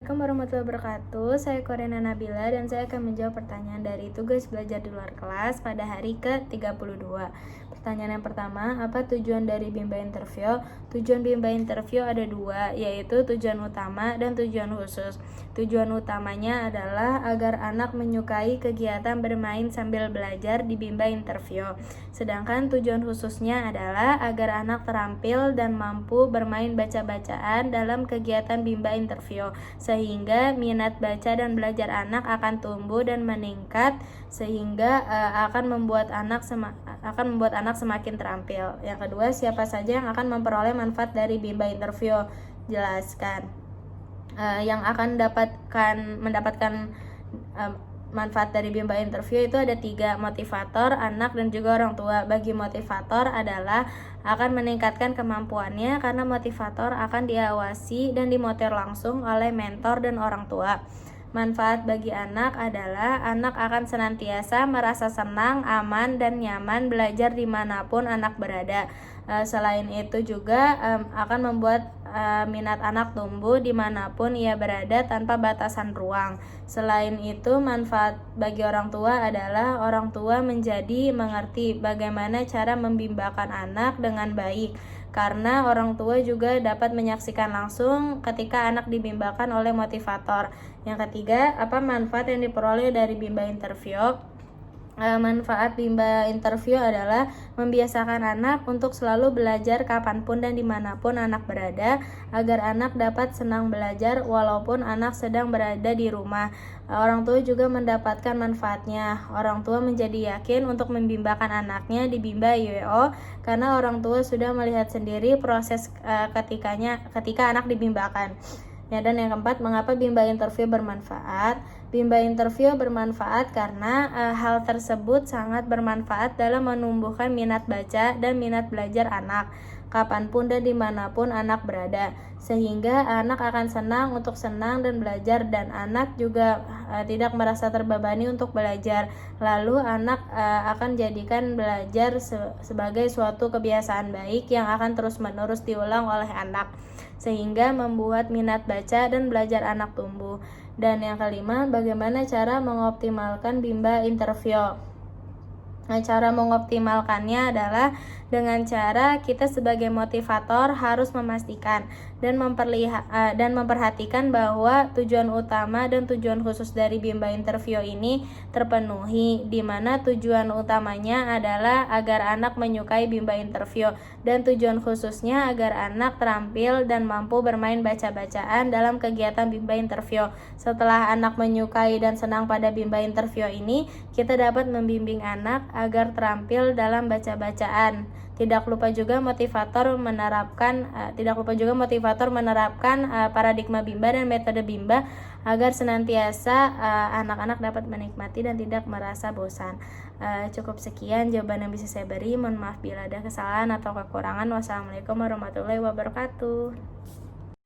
Assalamualaikum warahmatullahi wabarakatuh. Saya Korena Nabila dan saya akan menjawab pertanyaan dari tugas belajar di luar kelas pada hari ke-32. Pertanyaan yang pertama, apa tujuan dari bimbel interview? Tujuan bimbel interview ada dua, yaitu tujuan utama dan tujuan khusus. Tujuan utamanya adalah agar anak menyukai kegiatan bermain sambil belajar di bimbel interview. Sedangkan tujuan khususnya adalah agar anak terampil dan mampu bermain baca-bacaan dalam kegiatan bimbel interview, sehingga minat baca dan belajar anak akan tumbuh dan meningkat, sehingga akan membuat anak semakin terampil. Yang kedua, siapa saja yang akan memperoleh manfaat dari bimbel interview? Jelaskan. Yang akan mendapatkan manfaat dari bimbel interview itu ada 3, motivator, anak, dan juga orang tua. Bagi motivator adalah akan meningkatkan kemampuannya karena motivator akan diawasi dan dimotivasi langsung oleh mentor dan orang tua. Manfaat bagi anak adalah anak akan senantiasa merasa senang, aman, dan nyaman belajar dimanapun anak berada. Selain itu juga akan membuat minat anak tumbuh dimanapun ia berada tanpa batasan ruang. Selain itu, manfaat bagi orang tua adalah orang tua menjadi mengerti bagaimana cara membimbangkan anak dengan baik, karena orang tua juga dapat menyaksikan langsung ketika anak dibimbangkan oleh motivator. Yang ketiga, apa manfaat yang diperoleh dari bimbel interview? Manfaat bimbel interview adalah membiasakan anak untuk selalu belajar kapanpun dan dimanapun anak berada, agar anak dapat senang belajar walaupun anak sedang berada di rumah. Orang tua juga mendapatkan manfaatnya. Orang tua menjadi yakin untuk membimbangkan anaknya di bimbel IWO karena orang tua sudah melihat sendiri proses ketika anak dibimbangkan. Ya, dan yang keempat, mengapa bimbel interview bermanfaat? Bimbel interview bermanfaat karena hal tersebut sangat bermanfaat dalam menumbuhkan minat baca dan minat belajar anak kapanpun dan dimanapun anak berada, sehingga anak akan senang untuk senang dan belajar, dan anak juga tidak merasa terbebani untuk belajar. Lalu anak akan jadikan belajar sebagai suatu kebiasaan baik yang akan terus-menerus diulang oleh anak, sehingga membuat minat baca dan belajar anak tumbuh. Dan yang kelima, bagaimana cara mengoptimalkan bimbel interview? Nah, cara mengoptimalkannya adalah dengan cara kita sebagai motivator harus memastikan dan memperhatikan bahwa tujuan utama dan tujuan khusus dari bimbel interview ini terpenuhi, di mana tujuan utamanya adalah agar anak menyukai bimbel interview, dan tujuan khususnya agar anak terampil dan mampu bermain baca-bacaan dalam kegiatan bimbel interview. Setelah anak menyukai dan senang pada bimbel interview ini, kita dapat membimbing anak agar terampil dalam baca-bacaan. Tidak lupa juga motivator menerapkan paradigma bimbel dan metode bimbel agar senantiasa anak-anak dapat menikmati dan tidak merasa bosan. Cukup sekian jawaban yang bisa saya beri. Mohon maaf bila ada kesalahan atau kekurangan. Wassalamualaikum warahmatullahi wabarakatuh.